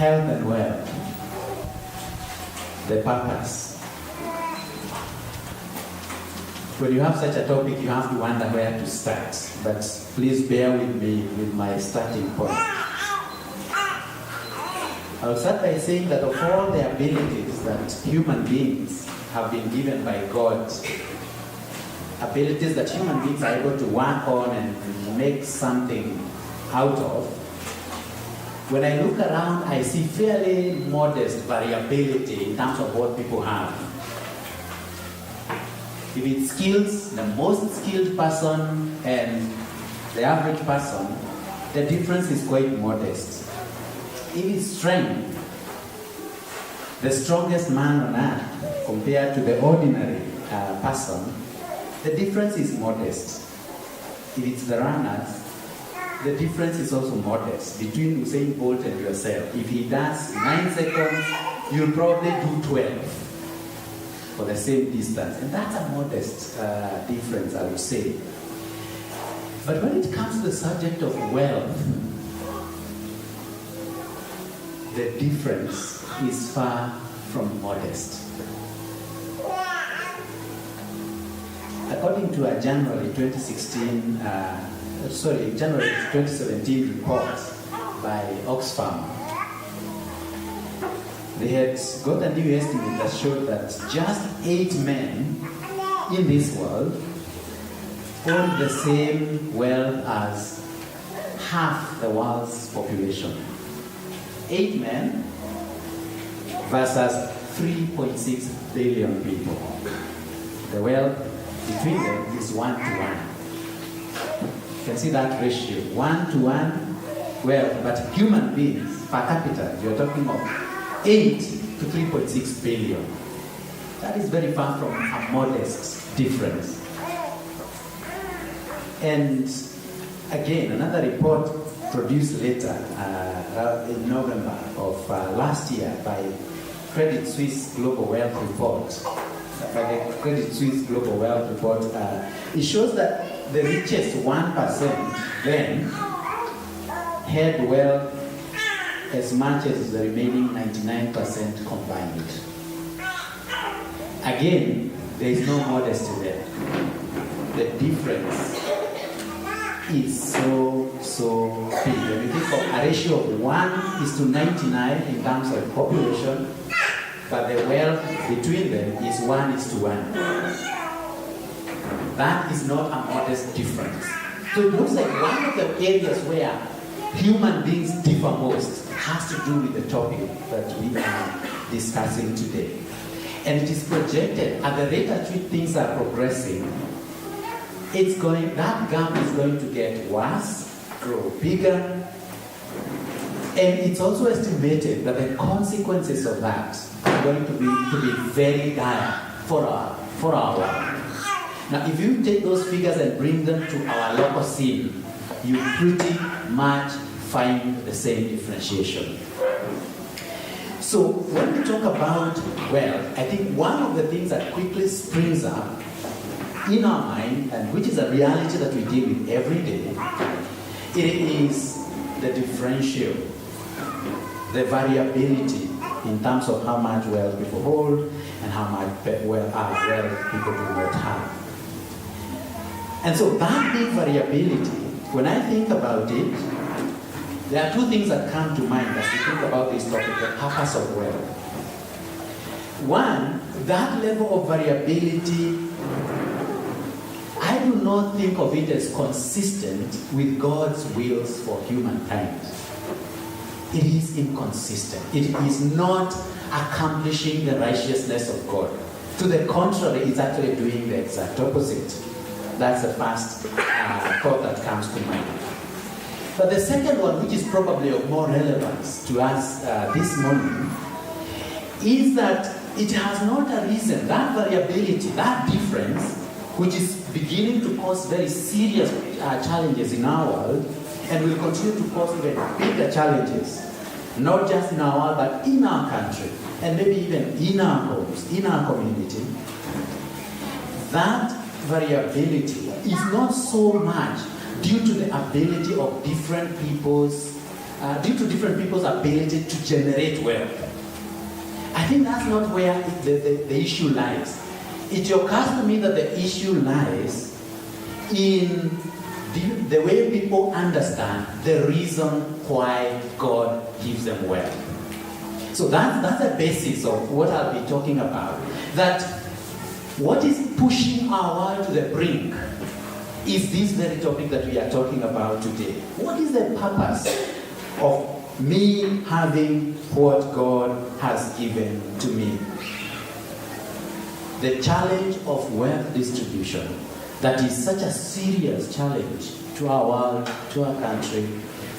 health and wealth, the purpose. When you have such a topic, you have to wonder where to start. But please bear with me with my starting point. I'll start by saying that of all the abilities that human beings have been given by God, abilities that human beings are able to work on and make something out of, when I look around, I see fairly modest variability in terms of what people have. If it's skills, the most skilled person and the average person, the difference is quite modest. If it's strength, the strongest man on earth compared to the ordinary person, the difference is modest. If it's the runners, the difference is also modest between Usain Bolt and yourself. If he does 9 seconds, you'll probably do 12 for the same distance. And that's a modest difference, I would say. But when it comes to the subject of wealth, the difference is far from modest. According to a January 2017 report by Oxfam, they had got a new estimate that showed that just 8 men in this world own the same wealth as half the world's population. 8 men versus 3.6 billion people. The wealth between them is 1 to 1. You can see that ratio, 1 to 1 wealth, but human beings per capita, you're talking of 8 to 3.6 billion. That is very far from a modest difference. And again, another report produced later in November of last year by Credit Suisse Global Wealth Report. It shows that the richest 1% then had wealth as much as the remaining 99% combined. Again, there is no modesty there. The difference is so big. When you think of a ratio of 1:99 in terms of population, but the wealth between them is 1:1. That is not a modest difference. So it looks like one of the areas where human beings differ most has to do with the topic that we are discussing today. And it is projected at the rate at which things are progressing, that gap is going to get worse, grow bigger, and it's also estimated that the consequences of that are going to be very dire for our world. Now, if you take those figures and bring them to our local scene, you pretty much find the same differentiation. So when we talk about wealth, I think one of the things that quickly springs up in our mind, and which is a reality that we deal with every day, it is the differential, the variability in terms of how much wealth people hold and how much wealth people do not have. And so that big variability, when I think about it, there are 2 things that come to mind as we think about this topic, the purpose of wealth. One, that level of variability, I do not think of it as consistent with God's wills for humankind. It is inconsistent. It is not accomplishing the righteousness of God. To the contrary, it's actually doing the exact opposite. That's the first thought that comes to mind. But the second one, which is probably of more relevance to us this morning, is that it has not arisen, that variability, that difference, which is beginning to cause very serious challenges in our world, and will continue to cause even bigger challenges, not just in our world, but in our country, and maybe even in our homes, in our community. That variability is not so much due to the ability of different peoples due to different people's ability to generate wealth. I think that's not where the issue lies. It occurs to me that the issue lies in the way people understand the reason why God gives them wealth. So that's the basis of what I'll be talking about. That what is pushing our world to the brink is this very topic that we are talking about today. What is the purpose of me having what God has given to me? The challenge of wealth distribution, that is such a serious challenge to our world, to our country,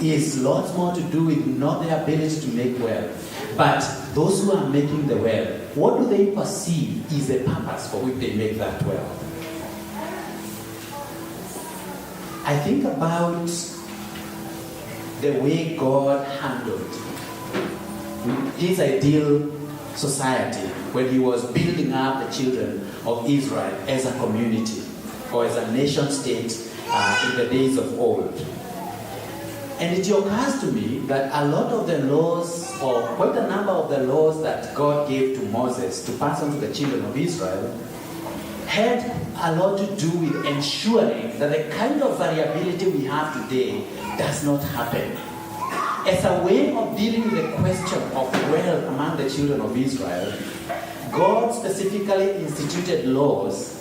is lots more to do with not the ability to make wealth, but those who are making the wealth. What do they perceive is the purpose for which they make that wealth? I think about the way God handled his ideal society when he was building up the children of Israel as a community or as a nation state in the days of old. And it occurs to me that a lot of the laws, or quite a number of the laws that God gave to Moses to pass on to the children of Israel, had a lot to do with ensuring that the kind of variability we have today does not happen. As a way of dealing with the question of wealth among the children of Israel, God specifically instituted laws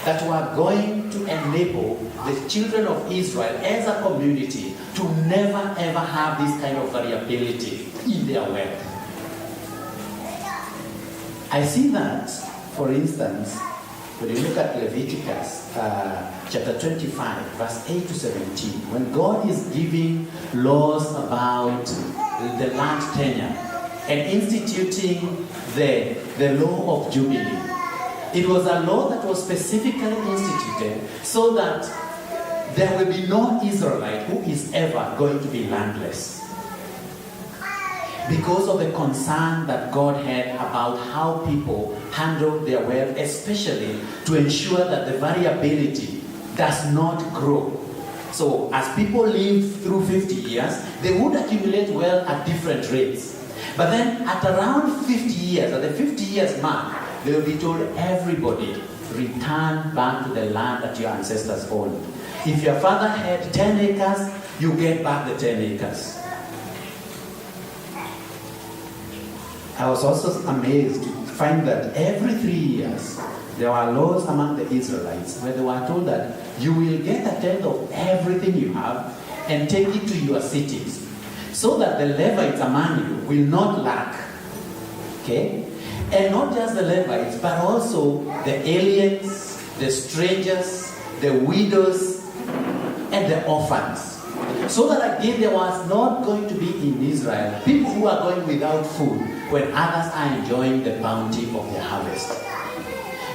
that were going to enable the children of Israel as a community to never ever have this kind of variability in their wealth. I see that, for instance, when you look at Leviticus chapter 25, verse 8 to 17, when God is giving laws about the land tenure and instituting the law of Jubilee. It was a law that was specifically instituted so that there will be no Israelite who is ever going to be landless, because of the concern that God had about how people handle their wealth, especially to ensure that the variability does not grow. So as people live through 50 years, they would accumulate wealth at different rates. But then at around 50 years, at the 50 years mark, they will be told, everybody, return back to the land that your ancestors owned. If your father had 10 acres, you get back the 10 acres. I was also amazed to find that every 3 years, there were laws among the Israelites where they were told that you will get a tenth of everything you have and take it to your cities, so that the Levites among you will not lack. Okay? And not just the Levites, but also the aliens, the strangers, the widows, and the orphans. So that again, there was not going to be in Israel people who are going without food when others are enjoying the bounty of their harvest.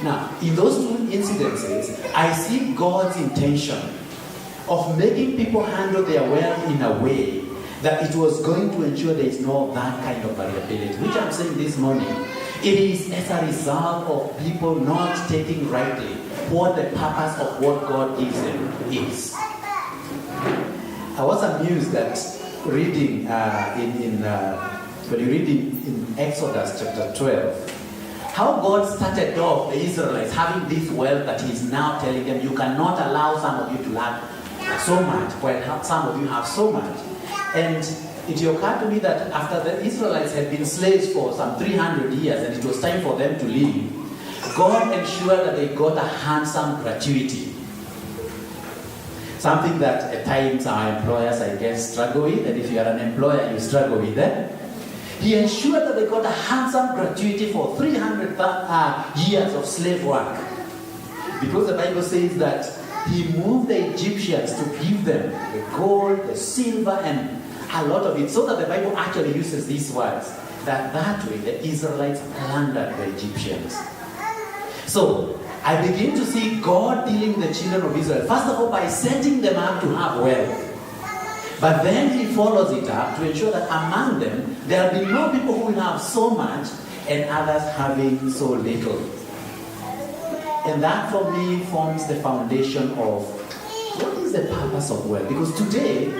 Now, in those two incidences, I see God's intention of making people handle their wealth in a way that it was going to ensure there is no that kind of variability, which I'm saying this morning. It is as a result of people not taking rightly what the purpose of what God gives them is. I was amused that reading when you read in Exodus chapter 12, how God started off the Israelites having this wealth that He's now telling them, you cannot allow some of you to lack so much, while some of you have so much. And it occurred to me that after the Israelites had been slaves for some 300 years and it was time for them to leave, God ensured that they got a handsome gratuity. Something that at times our employers, I guess, struggle with, and if you are an employer, you struggle with that. He ensured that they got a handsome gratuity for 300 years of slave work. Because the Bible says that He moved the Egyptians to give them the gold, the silver, and a lot of it, so that the Bible actually uses these words, that way the Israelites plundered the Egyptians. So, I begin to see God dealing with the children of Israel, first of all by setting them up to have wealth. But then He follows it up to ensure that among them, there will be no people who will have so much and others having so little. And that for me forms the foundation of what is the purpose of wealth. Because today,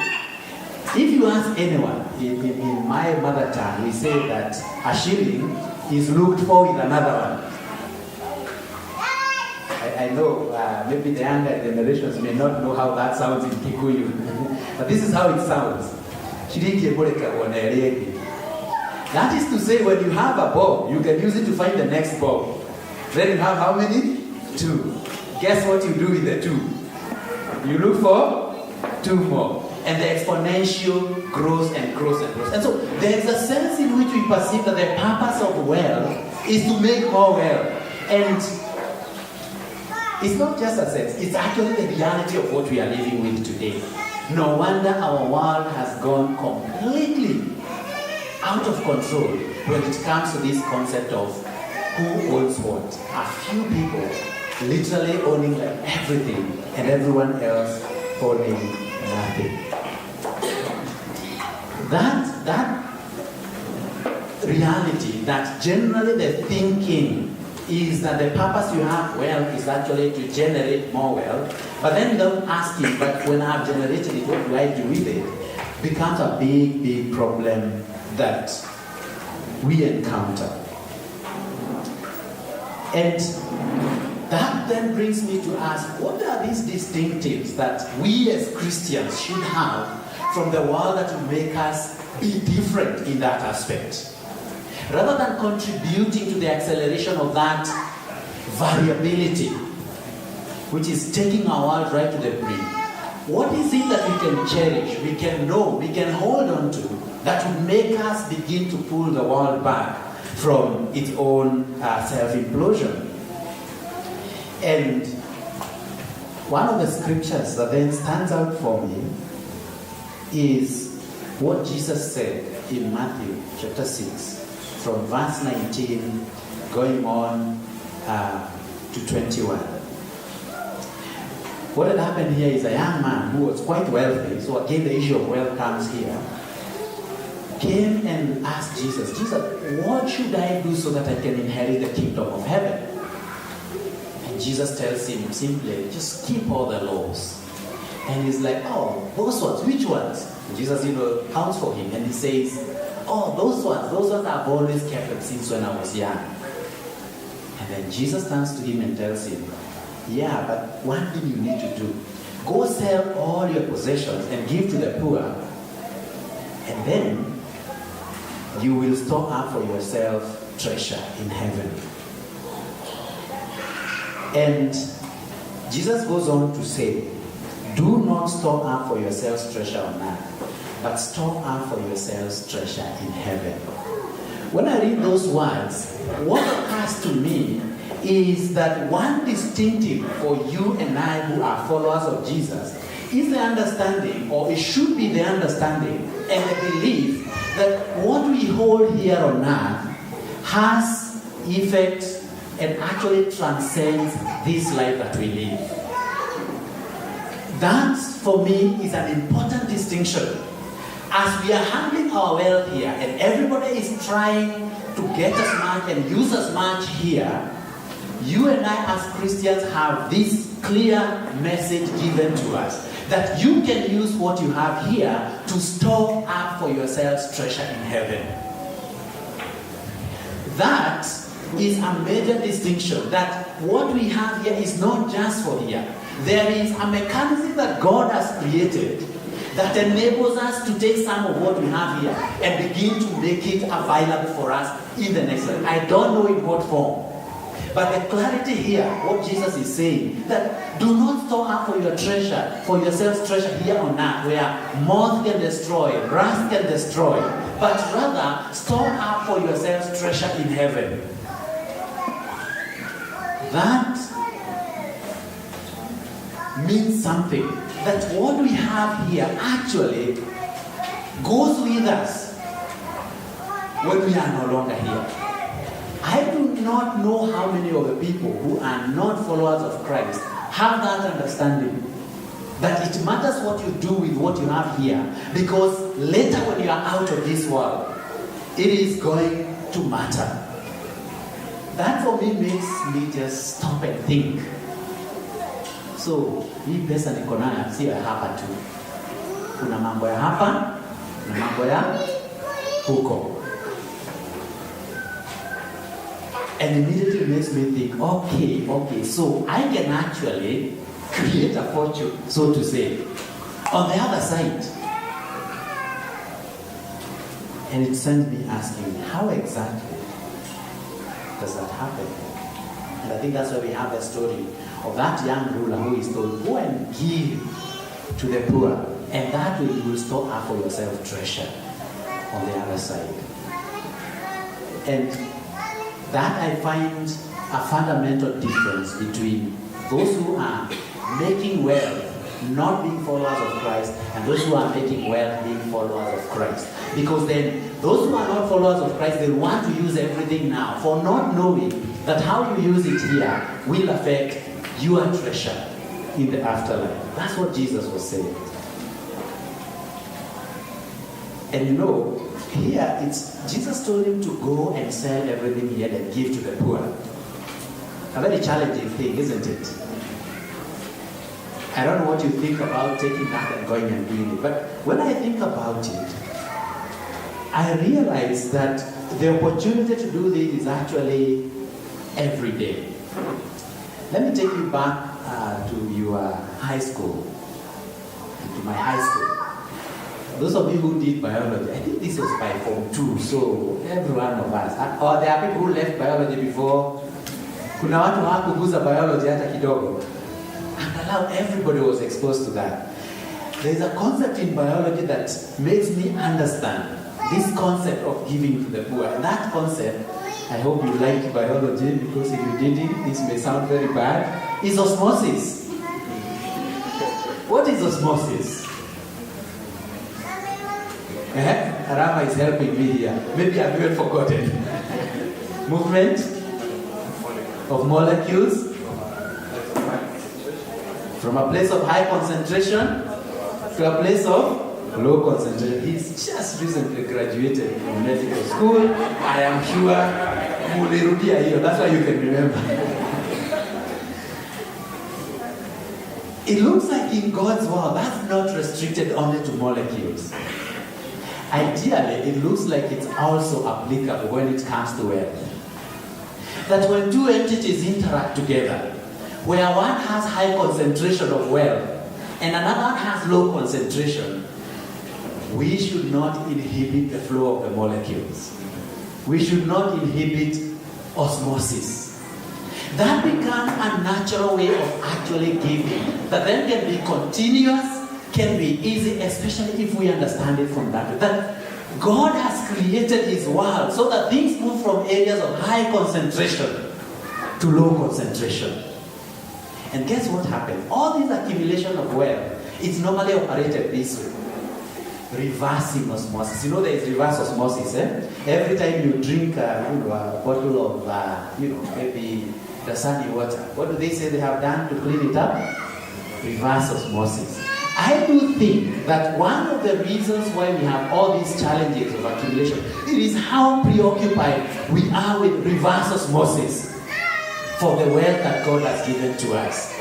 If you ask anyone, in my mother tongue, we say that a shilling is looked for with another one. I know maybe the younger generations may not know how that sounds in Kikuyu, but this is how it sounds. That is to say, when you have a bob, you can use it to find the next bob. Then you have how many? 2. Guess what you do with the 2? You look for 2 more. And the exponential grows and grows and grows. And so there is a sense in which we perceive that the purpose of wealth is to make more wealth. And it's not just a sense, it's actually the reality of what we are living with today. No wonder our world has gone completely out of control when it comes to this concept of who owns what. A few people literally owning like everything and everyone else owning nothing. That reality, that generally the thinking is that the purpose you have wealth is actually to generate more wealth, but then without asking, but when I've generated it, what do I do with it, becomes a big, big problem that we encounter. And that then brings me to ask, what are these distinctives that we as Christians should have from the world that will make us be different in that aspect? Rather than contributing to the acceleration of that variability, which is taking our world right to the brink, what is it that we can cherish, we can know, we can hold on to, that would make us begin to pull the world back from its own self-implosion? And one of the scriptures that then stands out for me is what Jesus said in Matthew chapter 6, from verse 19 going on to 21. What had happened here is a young man who was quite wealthy, so again the issue of wealth comes here, came and asked Jesus, Jesus, what should I do so that I can inherit the kingdom of heaven? And Jesus tells him simply, just keep all the laws. And he's like, oh, those ones, which ones? And Jesus, counts for him, and he says, oh, those ones I've always kept them since when I was young. And then Jesus turns to him and tells him, yeah, but one thing you need to do, go sell all your possessions and give to the poor, and then you will store up for yourself treasure in heaven. And Jesus goes on to say, do not store up for yourselves treasure on earth, but store up for yourselves treasure in heaven. When I read those words, what occurs to me is that one distinctive for you and I who are followers of Jesus is the understanding, or it should be the understanding and the belief that what we hold here on earth has effect and actually transcends this life that we live. That, for me, is an important distinction. As we are handling our wealth here, and everybody is trying to get as much and use as much here, you and I as Christians have this clear message given to us, that you can use what you have here to store up for yourselves treasure in heaven. That is a major distinction, that what we have here is not just for here. There is a mechanism that God has created that enables us to take some of what we have here and begin to make it available for us in the next life. I don't know in what form. But the clarity here, what Jesus is saying, that do not store up for your treasure, for yourselves treasure here on earth, where moth can destroy, rust can destroy, but rather store up for yourselves treasure in heaven. That means something. That what we have here actually goes with us when we are no longer here. I do not know how many of the people who are not followers of Christ have that understanding. That it matters what you do with what you have here, because later when you are out of this world, it is going to matter. That for me makes me just stop and think. So, hii pesa niko nayo sio ya hapa tu. Kuna mambo ya hapa na mambo ya huko. And immediately makes me think, okay, so I can actually create a fortune, so to say, on the other side. And it sends me asking, how exactly does that happen? And I think that's why we have the story of that young ruler who is told, go and give to the poor, and that way you will store up for yourself treasure on the other side. And that I find a fundamental difference between those who are making wealth, not being followers of Christ, and those who are making wealth, being followers of Christ. Because then, those who are not followers of Christ, they want to use everything now, for not knowing that how you use it here will affect your treasure in the afterlife. That's what Jesus was saying. And you know, here it's Jesus told him to go and sell everything he had and give to the poor. A very challenging thing, isn't it? I don't know what you think about taking that and going and doing it, but when I think about it, I realize that the opportunity to do this is actually every day. Let me take you back to your high school, to my high school. Those of you who did biology, I think this was by Form 2, so every one of us. Or there are people who left biology before. Kuna watu hawakuguza biology hata kidogo. And now everybody was exposed to that. There is a concept in biology that makes me understand this concept of giving to the poor. And that concept, I hope you like biology, because if you didn't, this may sound very bad, is osmosis. What is osmosis? Arama is helping me here. Maybe I've even forgotten. Movement of molecules from a place of high concentration to a place of low concentration. He's just recently graduated from medical school. I am sure mulirudia hiyo. That's why you can remember. It looks like in God's world, that's not restricted only to molecules. Ideally, it looks like it's also applicable when it comes to wealth. That when two entities interact together, where one has high concentration of wealth and another has low concentration, we should not inhibit the flow of the molecules. We should not inhibit osmosis. That becomes a natural way of actually giving, that then can be continuous, can be easy, especially if we understand it from that way. That God has created His world so that things move from areas of high concentration to low concentration. And guess what happens? All this accumulation of wealth, it's normally operated this way. Reversing osmosis. You know there is reverse osmosis, eh? Every time you drink a bottle of, maybe the sunny water, what do they say they have done to clean it up? Reverse osmosis. I do think that one of the reasons why we have all these challenges of accumulation, it is how preoccupied we are with reverse osmosis for the wealth that God has given to us,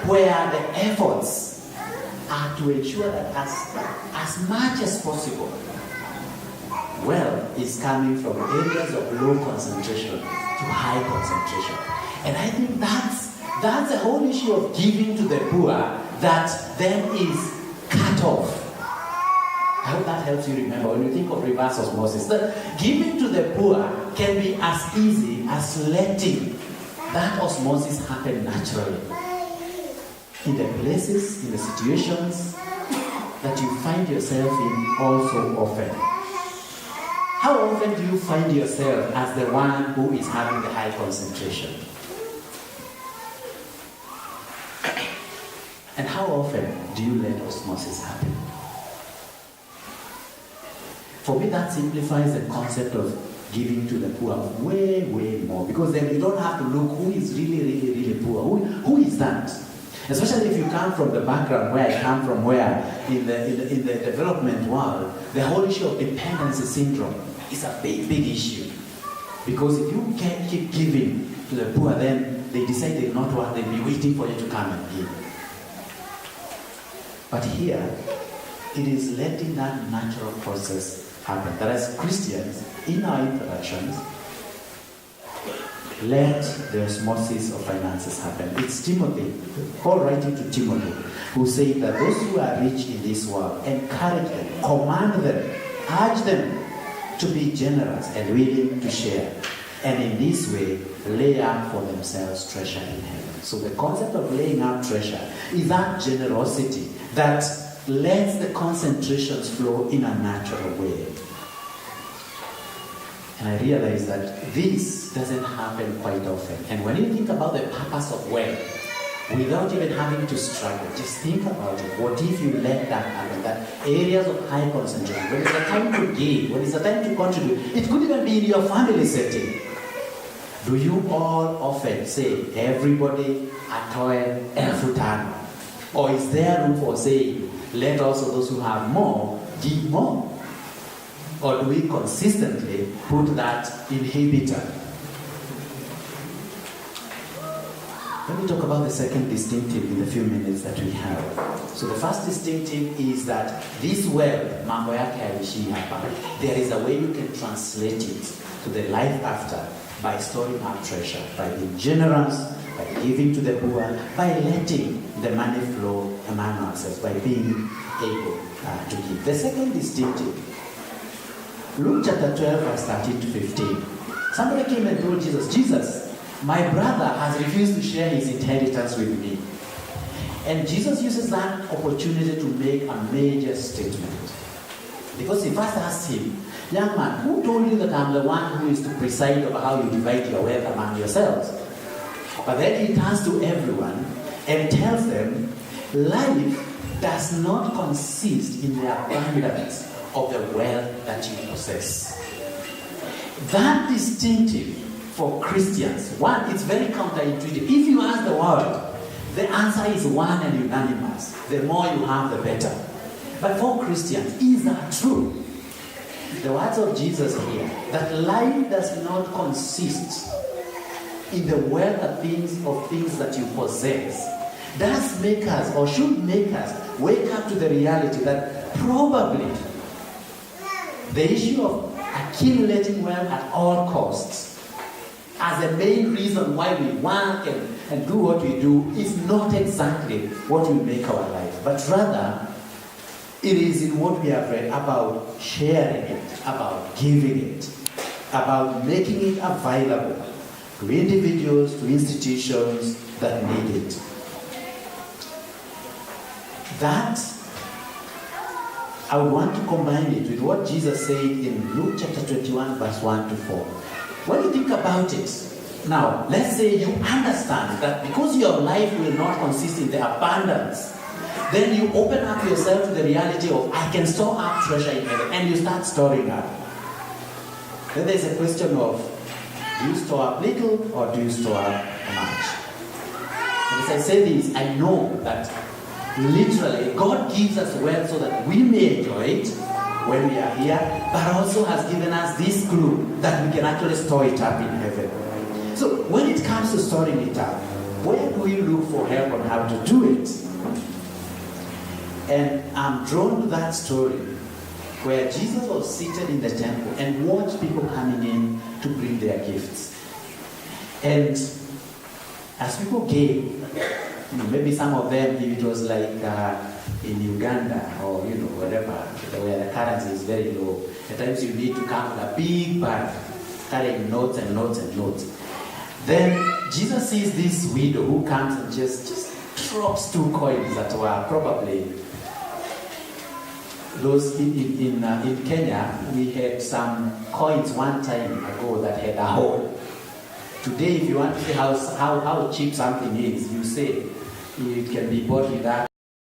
where the efforts are to ensure that as much as possible, wealth is coming from areas of low concentration to high concentration. And I think that's the whole issue of giving to the poor that then is cut off. I hope that helps you remember when you think of reverse osmosis. That giving to the poor can be as easy as letting that osmosis happen naturally. In the places, in the situations that you find yourself in also often. How often do you find yourself as the one who is having the high concentration? And how often do you let osmosis happen? For me, that simplifies the concept of giving to the poor way, way more. Because then you don't have to look who is really, really, really poor. Who is that? Especially if you come from the background where I come from, where in the development world, the whole issue of dependency syndrome is a big, big issue. Because if you can't keep giving to the poor, then they decide they're not worth, they'll be waiting for you to come and give. But here, It is letting that natural process happen. That as Christians, in our interactions, let the osmosis of finances happen. It's Timothy, Paul writing to Timothy, who said that those who are rich in this world, encourage them, command them, urge them to be generous and willing to share. And in this way, lay up for themselves treasure in heaven. So the concept of laying up treasure is that generosity that lets the concentrations flow in a natural way. And I realize that this doesn't happen quite often. And when you think about the purpose of wealth, without even having to struggle, just think about it. What if you let that happen? That areas of high concentration, when it's a time to give, when it's a time to contribute, it could even be in your family setting. Do you all often say, everybody atoe elfu tano? Or is there room for saying, let also those who have more give more? Or do we consistently put that inhibitor? Let me talk about the second distinctive in the few minutes that we have. So the first distinctive is that this wealth, mambo yake haiishii hapa, there is a way you can translate it to the life after by storing up treasure, by being generous, by giving to the poor, by letting the money flow among ourselves, by being able to give. The second distinctive, Luke chapter 12, verse 13 to 15. Somebody came and told Jesus, Jesus, my brother has refused to share his inheritance with me. And Jesus uses that opportunity to make a major statement. Because he first asked him, young man, who told you that I'm the one who is to preside over how you divide your wealth among yourselves? But then he turns to everyone and tells them, life does not consist in the abundance of the wealth that you possess. That distinctive for Christians, one, it's very counterintuitive. If you ask the world, the answer is one and unanimous. The more you have, the better. But for Christians, is that true? The words of Jesus here, that life does not consist in the wealth of things that you possess, does make us, or should make us, wake up to the reality that probably the issue of accumulating wealth at all costs as the main reason why we work and do what we do is not exactly what will make our life, but rather it is in what we have read about sharing it, about giving it, about making it available to individuals, to institutions that need it. That, I would want to combine it with what Jesus said in Luke chapter 21, verse 1 to 4. When you think about it, now, let's say you understand that because your life will not consist in the abundance, then you open up yourself to the reality of, I can store up treasure in heaven, and you start storing up. Then there's a question of, do you store up little or do you store up much? And as I say this, I know that literally God gives us wealth so that we may enjoy it when we are here, but also has given us this clue that we can actually store it up in heaven. So when it comes to storing it up, where do we look for help on how to do it? And I'm drawn to that story where Jesus was seated in the temple and watched people coming in to bring their gifts. And as people gave, maybe some of them, if it was like in Uganda or whatever, where the currency is very low, at times you need to come with a big bag carrying notes and notes and notes. Then Jesus sees this widow who comes and just drops 2 coins that were probably those in Kenya. We had some coins one time ago that had a hole. Today, if you want to see how cheap something is, you say it can be bought with that.